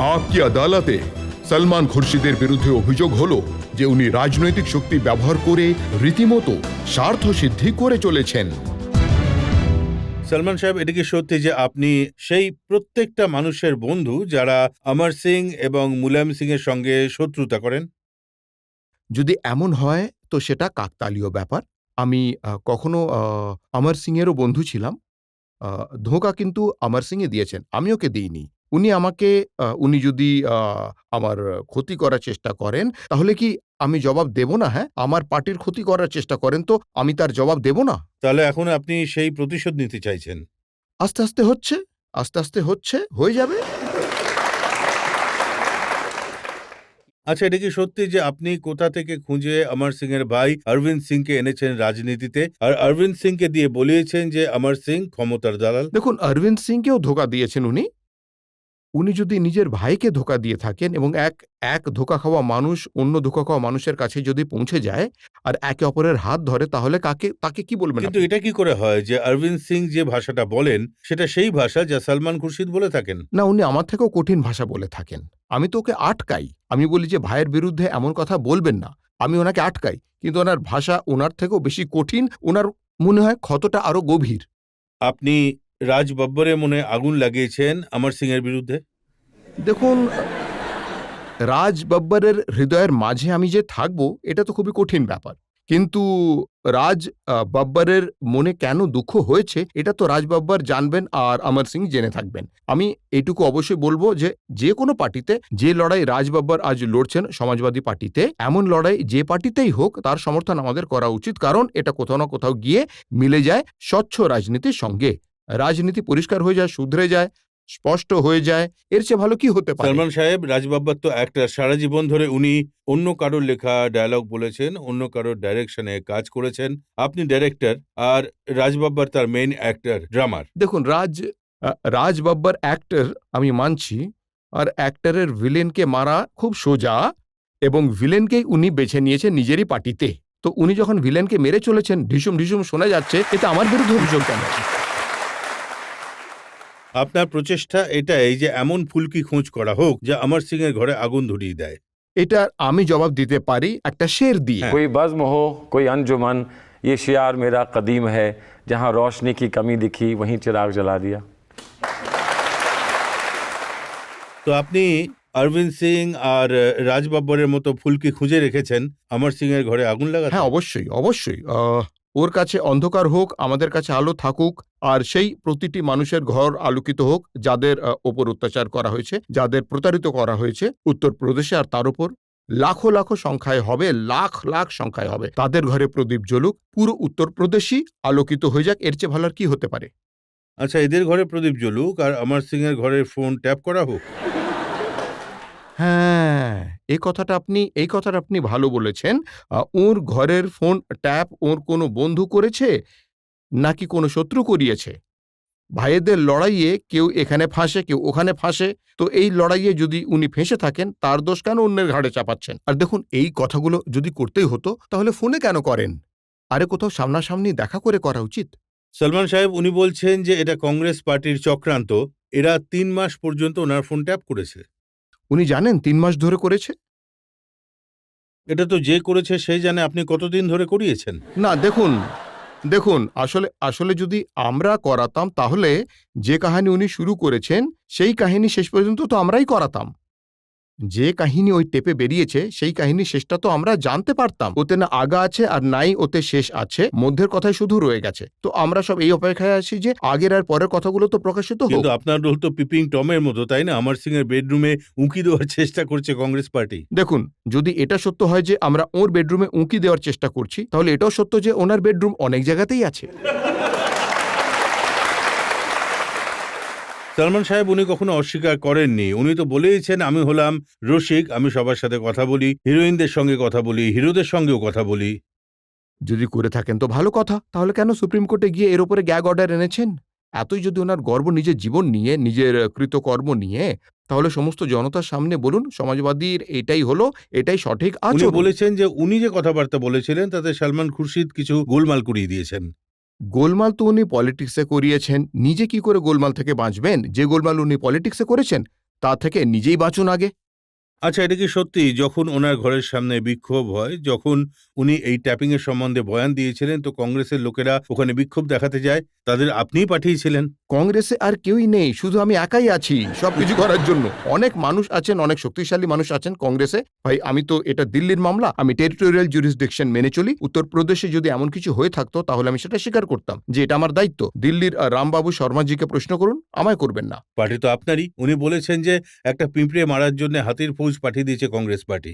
আপকি আদালতে সলমান খুরশিদের বিরুদ্ধে অভিযোগ হলো যে উনি রাজনৈতিক শক্তি ব্যবহার করে রীতিমতো স্বার্থ সিদ্ধি করে চলেছেন। সলমান সাহেব, এটা কি সত্যি যে আপনি সেই প্রত্যেকটা মানুষের বন্ধু যারা অমর সিং এবং মুলায়ম সিং এর সঙ্গে শত্রুতা করেন? যদি এমন হয় তো সেটা কাকতালীয় ব্যাপার। আমি কখনো অমর সিংয়েরও বন্ধু ছিলাম। ধোঁকা কিন্তু অমর সিংই দিয়েছেন, আমি ওকে দিইনি। উনি আমাকে উনি যদি আমার ক্ষতি করার চেষ্টা করেন, তাহলে কি আমি জবাব দেব না? হ্যাঁ? আমার পার্টির ক্ষতি করার চেষ্টা করেন তো আমি তার জবাব দেব না? তাহলে এখন আপনি সেই প্রতিশোধ নিতে চাইছেন? আস্তে, আস্তে হচ্ছে, আস্তে, আস্তে হচ্ছে, হয়ে যাবে। আচ্ছা, এটা কি সত্যি যে আপনি কোথা থেকে খুঁজে অমর সিং এর ভাই অরবিন্দ সিংকে এনেছেন রাজনীতিতে, আর অরবিন্দ সিংকে দিয়ে বলিয়েছেন যে অমর সিং ক্ষমতার দালাল? দেখুন, অরবিন্দ সিংকেও ধোঁকা দিয়েছেন উনি। উনি যদি নিজের ভাইকে ধোঁকা দিয়ে থাকেন এবং এক ধোঁকা খাওয়া মানুষ অন্য ধোঁকা খাওয়া মানুষের কাছে যদি পৌঁছে যায় আর একে অপরের হাত ধরে, তাহলে তাকে কি বলবেন কিন্তু আপনি? এটা কি করে হয় যে অরবিন্দ সিং যে ভাষাটা বলেন সেটা সেই ভাষা যা সলমান খুরশিদ বলে থাকেন? না, উনি আমার থেকেও কঠিন ভাষা বলে থাকেন। আমি তো ওকে আটকাই। আমি বলি যে ভাইয়ের বিরুদ্ধে এমন কথা বলবেন না। আমি ওনাকে আটকাই। কিন্তু ওনার ভাষা ওনার থেকেও বেশি কঠিন, ওনার মনে হয় ক্ষতটা আরো গভীর। আপনি রাজ বব্বরের মনে আগুন লাগিয়েছেন অমর সিং এর বিরুদ্ধে? দেখুন, রাজ বব্বরের হৃদয়ের মাঝে আমি যে থাকব, এটা তো খুবই কঠিন ব্যাপার। কিন্তু রাজ বব্বরের মনে কেন দুঃখ হয়েছে, এটা তো রাজ বব্বর জানবেন আর অমর সিং জেনে থাকবেন। আমি এটুকু অবশ্যই বলব যে কোনো পার্টিতে যে লড়াই রাজ বব্বর আজ লড়ছেন সমাজবাদী পার্টিতে, এমন লড়াই যে পার্টিতেই হোক তার সমর্থন আমাদের করা উচিত। কারণ এটা কোথাও না কোথাও গিয়ে মিলে যায় স্বচ্ছ রাজনীতির সঙ্গে। রাজনীতি পরিষ্কার হয়ে যায়, শুধরে যায়, স্পষ্ট হয়ে যায়। এর চেয়ে ভালো কি হতে পারে? সলমান সাহেব, রাজ বব্বর তো অ্যাক্টর। সারা জীবন ধরে উনি অন্য কারোর লেখা ডায়লগ বলেছেন, অন্য কারোর ডাইরেকশনে কাজ করেছেন। আপনি ডাইরেক্টর, আর রাজ বব্বর তার মেইন অ্যাক্টর, ড্রামার। দেখুন, রাজ বব্বর অ্যাক্টর আমি মানছি, আর অ্যাক্টরের ভিলেনকে মারা খুব সোজা, এবং ভিলেনকেই উনি বেছে নিয়েছেন নিজেরই পার্টিতে। তো উনি যখন ভিলেনকে মেরে চলেছেন, ঢিসুম ঢিসুম শোনা যাচ্ছে, এতে আমার বিরুদ্ধে অভিযোগ কেন? আপনার প্রচেষ্টা এটাই যে এমন ফুলকি খোঁজ করা হোক যা অমর সিং এর ঘরে আগুন ধরিয়ে দেয়। এটা আমি জবাব দিতে পারি একটা শের দিয়ে। कोई बज़्म हो कोई अनजुमन, ये शियार मेरा कदीम है, जहाँ रोशनी की कमी दिखी वहीं चिराग जला दिया। তো আপনি অরবিন্দ সিং আর রাজ বব্বরের মতো ফুলকি খুঁজে রেখেছেন অমর সিং এর ঘরে আগুন লাগাতে? হ্যাঁ, অবশ্যই, অবশ্যই। ওর কাছে অন্ধকার হোক, আমাদের কাছে আলো থাকুক, আর সেই প্রতিটি মানুষের ঘর আলোকিত হোক যাদের ওপর অত্যাচার করা হয়েছে, যাদের প্রতারিত করা হয়েছে উত্তরপ্রদেশে, আর তার উপর লাখো লাখো সংখ্যায় হবে, লাখ লাখ সংখ্যায় হবে, তাদের ঘরে প্রদীপ জ্বলুক, পুরো উত্তরপ্রদেশই আলোকিত হয়ে যাক। এর চেয়ে ভালো আর কি হতে পারে? আচ্ছা, এদের ঘরে প্রদীপ জ্বলুক আর অমর সিং এর ঘরের ফোন ট্যাপ করা হোক। হ্যাঁ, এই কথাটা আপনি ভালো বলেছেন। ওর ঘরের ফোন ট্যাপ ওর কোনো বন্ধু করেছে নাকি কোনো শত্রু করিয়েছে? ভাইয়েদের লড়াইয়ে কেউ এখানে ফাঁসে, কেউ ওখানে ফাঁসে। তো এই লড়াইয়ে যদি উনি ফেঁসে থাকেন, তার দোষ কেন অন্যের ঘাড়ে চাপাচ্ছেন? আর দেখুন, এই কথাগুলো যদি করতেই হতো তাহলে ফোনে কেন করেন? আরে কোথাও সামনাসামনি দেখা করে করা উচিত। সলমান সাহেব, উনি বলছেন যে এটা কংগ্রেস পার্টির চক্রান্ত। এরা 3 মাস পর্যন্ত ওনার ফোন ট্যাপ করেছে। উনি জানেন ৩ মাস ধরে করেছে? এটা তো যে করেছে সেই জানে আপনি কতদিন ধরে করিয়েছেন। না, দেখুন, আসলে যদি আমরা করাতাম তাহলে যে কাহিনী উনি শুরু করেছেন সেই কাহিনী শেষ পর্যন্ত তো আমরাই করাতাম। যে কাহিনী ওই টেপে বেরিয়েছে সেই কাহিনীর শেষটা তো আমরা জানতে পারতাম। ওতে না আগা আছে আর নাই ওতে শেষ আছে, মধ্যের কথাই শুধু রয়ে গেছে। তো আমরা সব এই অপেক্ষায় আছি যে আগের আর পরের কথাগুলো তো প্রকাশিত হোক। কিন্তু আপনার রোল তো পিপিং টমের মতো, তাই না? অমর সিং এর বেডরুমে উঁকি দেওয়ার চেষ্টা করছে কংগ্রেস পার্টি। দেখুন, যদি এটা সত্য হয় যে আমরা ওর বেডরুমে উঁকি দেওয়ার চেষ্টা করছি, তাহলে এটাও সত্য যে ওনার বেডরুম অনেক জায়গাতেই আছে। সলমান সাহেব, উনি কখনো অস্বীকার করেননি। উনি তো বলেইছেন, আমি হলাম রসিক, আমি সবার সাথে কথা বলি, হিরোইনদের সঙ্গে কথা বলি, হিরোদের সঙ্গেও কথা বলি। যদি করে থাকেন তো ভালো কথা, তাহলে কেন সুপ্রিম কোর্টে গিয়ে এর উপরে গ্যাগ অর্ডার এনেছেন? এতই যদি ওনার গর্ব নিজের জীবন নিয়ে, নিজের কৃতকর্ম নিয়ে, তাহলে সমস্ত জনতার সামনে বলুন সমাজবাদীর এটাই হলো, এটাই সঠিক উনি আচরণ। বলেছেন যে উনি যে কথাবার্তা বলেছিলেন তাতে সলমান খুরশিদ কিছু গোলমাল করিয়ে দিয়েছেন। গোলমাল তো উনি পলিটিক্সে করিয়েছেন, নিজে কি করে গোলমাল থেকে বাঁচবেন? যে গোলমাল উনি পলিটিক্সে করেছেন তা থেকে নিজেই বাঁচুন আগে। আচ্ছা, এটা কি সত্যি যখন ওনার ঘরের সামনে বিক্ষোভ হয়, যখন উনি এই ট্যাপিং এর সম্বন্ধে বয়ান দিয়েছিলেন, তো কংগ্রেসের লোকেরা ওখানে বিক্ষোভ দেখাতে যায়, তাদের আপনিই পাঠিয়েছিলেন? কংগ্রেসে আর কেউই নেই, শুধু আমি একাই আছি সবকিছু করার জন্য। অনেক মানুষ আছেন, অনেক শক্তিশালী মানুষ আছেন কংগ্রেসে। ভাই আমি তো এটা দিল্লির মামলা, আমি টেরিটোরিয়াল জুরিসডিকশন মেনে চলি। উত্তরপ্রদেশে যদি এমন কিছু হয়ে থাকতো তাহলে আমি সেটা স্বীকার করতাম যে এটা আমার দায়িত্ব। দিল্লির রামবাবু শর্মাজিকে প্রশ্ন করুন, আমায় করবেন না। পার্টি তো আপনারই। উনি বলেছেন যে একটা পিঁপড়ে মারার জন্য হাতির ফৌজ পাঠিয়ে দিয়েছে কংগ্রেস পার্টি।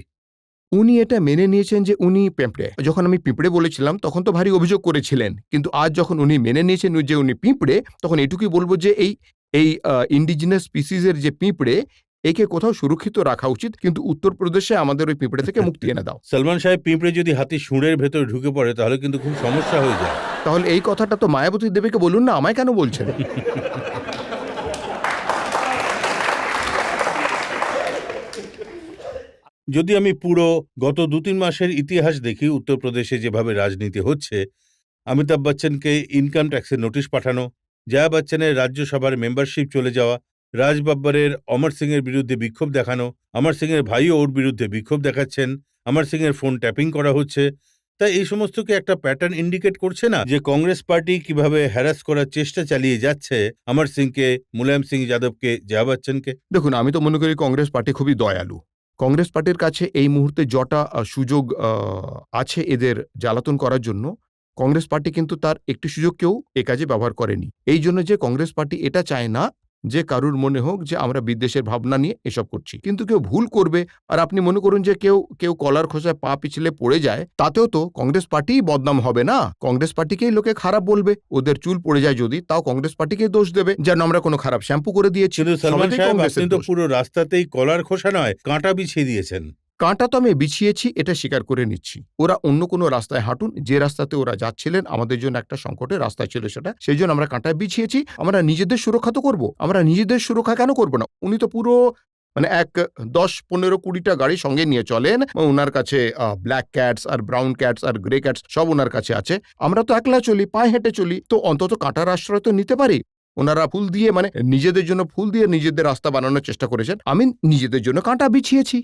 উনি এটা মেনে নিয়েছেন যে উনি পিঁপড়ে। যখন আমি পিঁপড়ে বলেছিলাম তখন তো ভারী অভিযোগ করেছিলেন, কিন্তু আজ যখন উনি মেনে নিয়েছেন যে উনি পিঁপড়ে, তখন এটুকুই বলবো যে এই ইন্ডিজিনাস স্পিসিসের যে পিঁপড়ে, একে কোথাও সুরক্ষিত রাখা উচিত, কিন্তু উত্তরপ্রদেশে আমাদের ওই পিঁপড়ে থেকে মুক্তি এনে দাও। সলমান সাহেব, পিঁপড়ে যদি হাতির শুঁড়ের ভেতরে ঢুকে পড়ে তাহলে কিন্তু খুব সমস্যা হয়ে যায়। তাহলে এই কথাটা তো মায়াবতী দেবীকে বলুন না, আমায় কেন বলছেন? যদি আমি পুরো গত 2-3 মাসের ইতিহাস দেখি, উত্তরপ্রদেশে যেভাবে রাজনীতি হচ্ছে, অমিতাভ বচ্চনকে ইনকাম ট্যাক্সের নোটিশ পাঠানো, জয়া বচ্চনের রাজ্যসভার মেম্বারশিপ চলে যাওয়া, রাজ বাব্বরের অমর সিংয়ের বিরুদ্ধে বিক্ষোভ দেখানো, অমর সিংয়ের ভাইও ওর বিরুদ্ধে বিক্ষোভ দেখাচ্ছেন, অমর সিংয়ের ফোন ট্যাপিং করা হচ্ছে, তাই এই সমস্ত কি একটা প্যাটার্ন ইন্ডিকেট করছে না যে কংগ্রেস পার্টি কিভাবে হ্যারাস করার চেষ্টা চালিয়ে যাচ্ছে অমর সিংকে, মুলায়ম সিং যাদবকে, জয়া বচ্চনকে? দেখুন, আমি তো মনে করি কংগ্রেস পার্টি খুবই দয়ালু। কংগ্রেস পার্টির কাছে এই মুহূর্তে যটা সুযোগ আছে এদের জ্বালাতন করার জন্য, কংগ্রেস পার্টি কিন্তু তার একটি সুযোগকেও এ কাজে ব্যবহার করেনি। এই জন্য যে কংগ্রেস পার্টি এটা চায় না যে কারুর মনে হোক যে আমরা বিদ্বেষের ভাবনা নিয়ে এসব করছি। কিন্তু কেউ ভুল করবে, আর আপনি মনে করুন যে কেউ কলার খোসায় পা পিছলে পড়ে যায়, তাতেও তো কংগ্রেস পার্টিই বদনাম হবে না? কংগ্রেস পার্টিকেই লোকে খারাপ বলবে। ওদের চুল পড়ে যায় যদি, তাও কংগ্রেস পার্টিকেই দোষ দেবে, যেন আমরা কোনো খারাপ শ্যাম্পু করে দিয়েছি। কিন্তু সলমান সবাইকেই সাহেব, কংগ্রেসের আপনি তো দোষ। পুরো রাস্তাতেই কলার খোসা নয়, কাঁটা বিছিয়ে দিয়েছেন। কাঁটা তো আমি বিছিয়েছি, এটা স্বীকার করে নিচ্ছি। ওরা অন্য কোনো রাস্তায় হাঁটুন, যে রাস্তাতে ওরা যাচ্ছিলেন আমাদের জন্য একটা সংকটের রাস্তা ছিল সেটা, সেই জন্য আমরা কাঁটায় বিছিয়েছি। আমরা নিজেদের সুরক্ষা তো করবো, আমরা নিজেদের সুরক্ষা কেন করবো না? উনি তো পুরো মানে 10-15-20টা গাড়ি সঙ্গে নিয়ে চলেন। ওনার কাছে ব্ল্যাক ক্যাটস আর ব্রাউন ক্যাটস আর গ্রে ক্যাটস সব ওনার কাছে আছে। আমরা তো একলা চলি, পায়ে হেঁটে চলি, তো অন্তত কাঁটার আশ্রয় তো নিতে পারি। ওনারা ফুল দিয়ে, মানে নিজেদের জন্য ফুল দিয়ে নিজেদের রাস্তা বানানোর চেষ্টা করেছেন, আমি নিজেদের জন্য কাঁটা বিছিয়েছি।